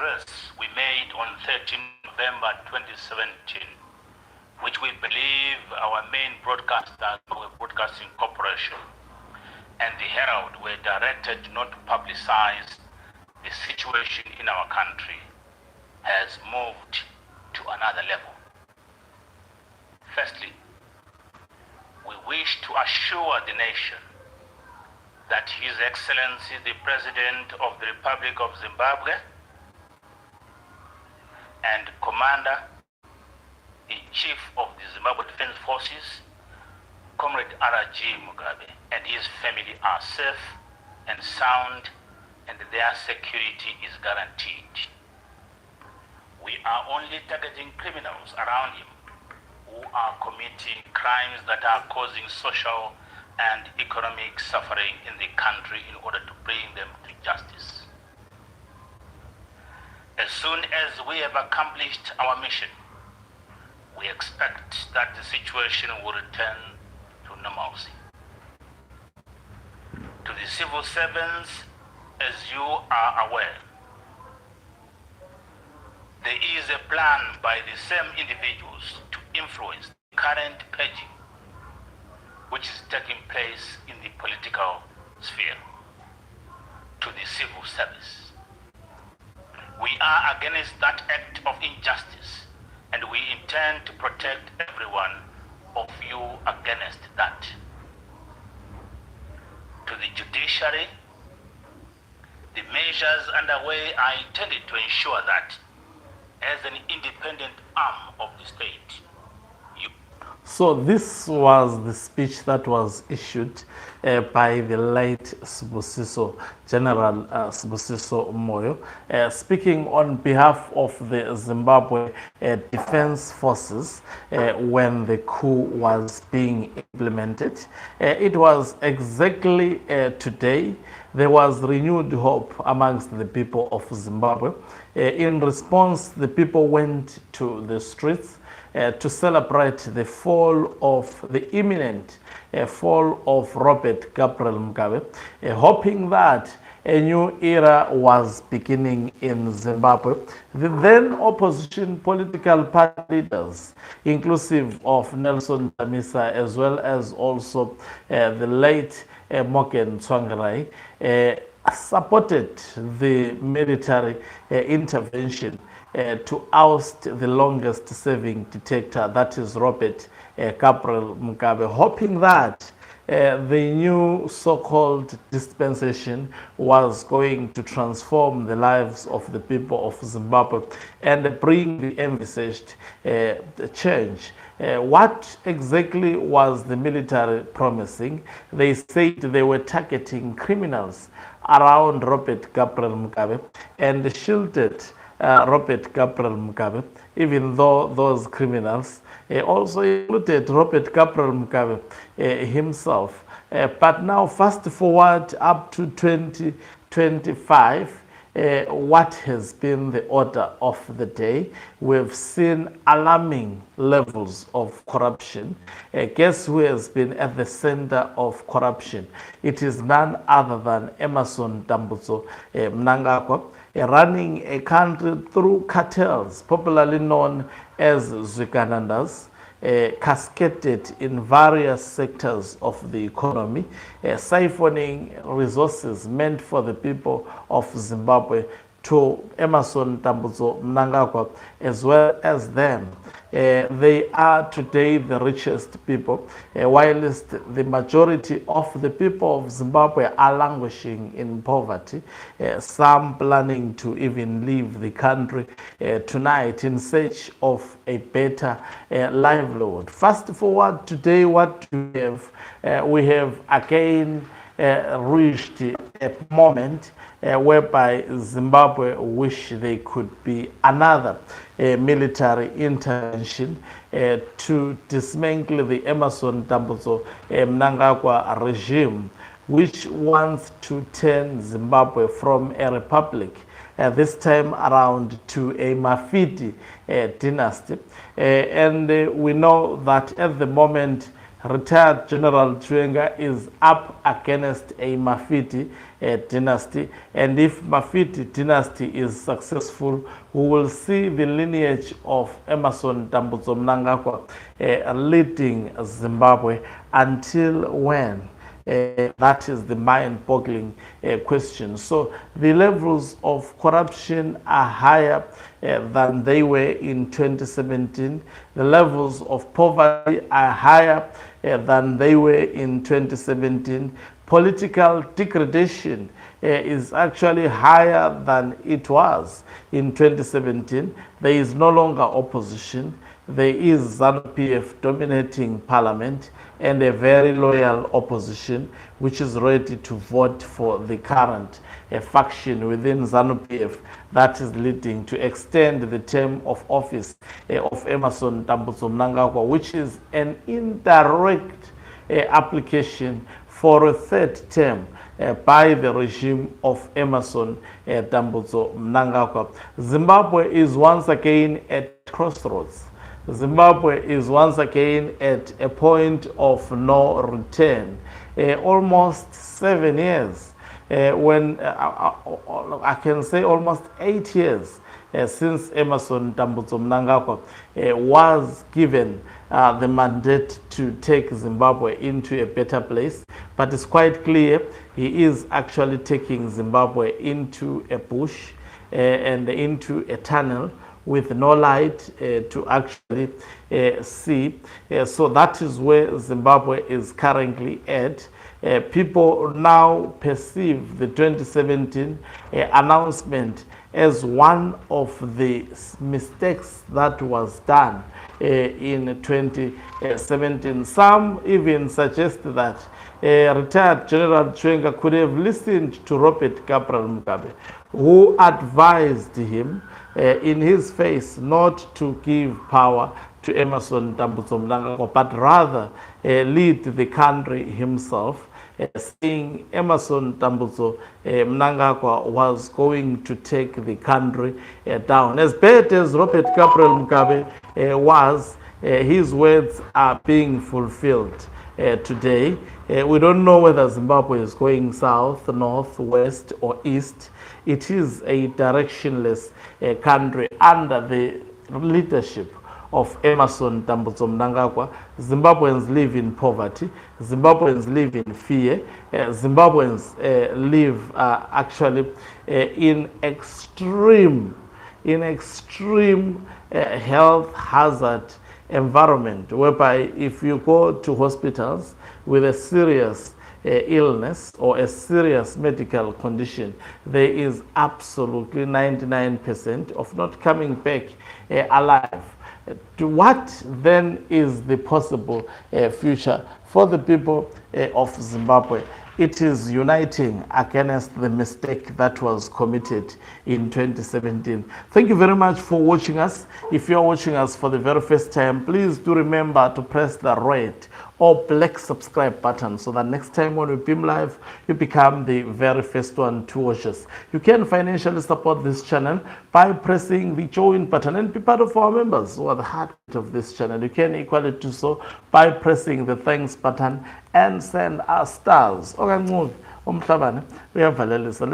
address we made on 13 November 2017, which we believe our main broadcaster, Broadcasting Corporation, and the Herald were directed not to publicize the situation in our country, has moved to another level. Firstly, we wish to assure the nation that His Excellency the President of the Republic of Zimbabwe and Commander-in-Chief of the Zimbabwe Defense Forces, Comrade R.G. Mugabe, and his family are safe and sound, and their security is guaranteed. We are only targeting criminals around him who are committing crimes that are causing social and economic suffering in the country in order to bring them to justice. As soon as we have accomplished our mission, we expect that the situation will return to normalcy. To the civil servants, as you are aware, there is a plan by the same individuals to influence the current purging which is taking place in the political sphere to the civil service. We are against that act of injustice, and we intend to protect everyone of you against that. To the judiciary, the measures underway are intended to ensure that, as an independent arm of the state, So this was the speech that was issued by the late Sibusiso, General Sibusiso Moyo, speaking on behalf of the Zimbabwe Defense Forces when the coup was being implemented. It was exactly today. There was renewed hope amongst the people of Zimbabwe. In response, the people went to the streets to celebrate the fall of the imminent fall of Robert Gabriel Mugabe, hoping that a new era was beginning in Zimbabwe. The then opposition political party leaders, inclusive of Nelson Chamisa, as well as also the late Morgan Tsvangirai, supported the military intervention to oust the longest serving dictator, that is Robert Gabriel Mugabe, hoping that the new so-called dispensation was going to transform the lives of the people of Zimbabwe and bring the envisaged change. What exactly was the military promising? They said they were targeting criminals around Robert Gabriel Mugabe and shielded Robert Gabriel Mugabe, even though those criminals also included Robert Gabriel Mugabe himself. But now, fast forward up to 2025, what has been the order of the day? We've seen alarming levels of corruption. Guess who has been at the center of corruption? It is none other than Emmerson Dambudzo Mnangagwa, running a country through cartels, popularly known as Zwiganandas, cascaded in various sectors of the economy, siphoning resources meant for the people of Zimbabwe to Emmerson Dambudzo Mnangagwa as well as them. They are today the richest people, whilst the majority of the people of Zimbabwe are languishing in poverty, some planning to even leave the country tonight in search of a better livelihood. Fast forward today, what we have? We have again reached a moment whereby Zimbabwe wish there could be another military intervention to dismantle the Emmerson Dambudzo Mnangagwa regime, which wants to turn Zimbabwe from a republic this time around to a Mafidi dynasty. And we know that at the moment retired General Chiwenga is up against a Mafiti dynasty, and if Mafiti dynasty is successful, we will see the lineage of Emerson Dambudzo Mnangagwa leading Zimbabwe until when? That is the mind-boggling question. So the levels of corruption are higher than they were in 2017. The levels of poverty are higher than they were in 2017. Political degradation is actually higher than it was in 2017. There is no longer opposition. There is ZANU-PF dominating parliament and a very loyal opposition which is ready to vote for the current faction within ZANU-PF that is leading to extend the term of office of Emerson Dambudzo Mnangagwa, which is an indirect application for a third term by the regime of Emerson Dambudzo Mnangagwa. Zimbabwe is once again at crossroads. Zimbabwe is once again at a point of no return. Almost 7 years, I can say almost 8 years since Emerson Dambudzo Mnangagwa was given the mandate to take Zimbabwe into a better place. But it's quite clear he is actually taking Zimbabwe into a bush and into a tunnel with no light to actually see. So that is where Zimbabwe is currently at. People now perceive the 2017 announcement as one of the mistakes that was done in 2017. Some even suggest that retired General Chiwenga could have listened to Robert Gabriel Mugabe, who advised him in his face not to give power to Emerson Dambudzo Mnangagwa, but rather lead the country himself, saying Emerson Dambudzo Mnangagwa was going to take the country down. As bad as Robert Gabriel Mugabe was, his words are being fulfilled today. We don't know whether Zimbabwe is going south, north, west, or east. It is a directionless country under the leadership of Emerson Dambudzo Mnangagwa. Zimbabweans live in poverty. Zimbabweans live in fear. Zimbabweans live actually in extreme health hazard environment, whereby if you go to hospitals with a serious illness or a serious medical condition, there is absolutely 99% of not coming back alive. What then is the possible future for the people of Zimbabwe? It is uniting against the mistake that was committed in 2017. Thank you very much for watching us. If you are watching us for the very first time, please do remember to press the red or black subscribe button so that next time when we beam live, you become the very first one to watch us. You can financially support this channel by pressing the join button and be part of our members who are the heart of this channel. You can equally do so by pressing the thanks button and send us stars. Okay, umhlabane uyavalelisa.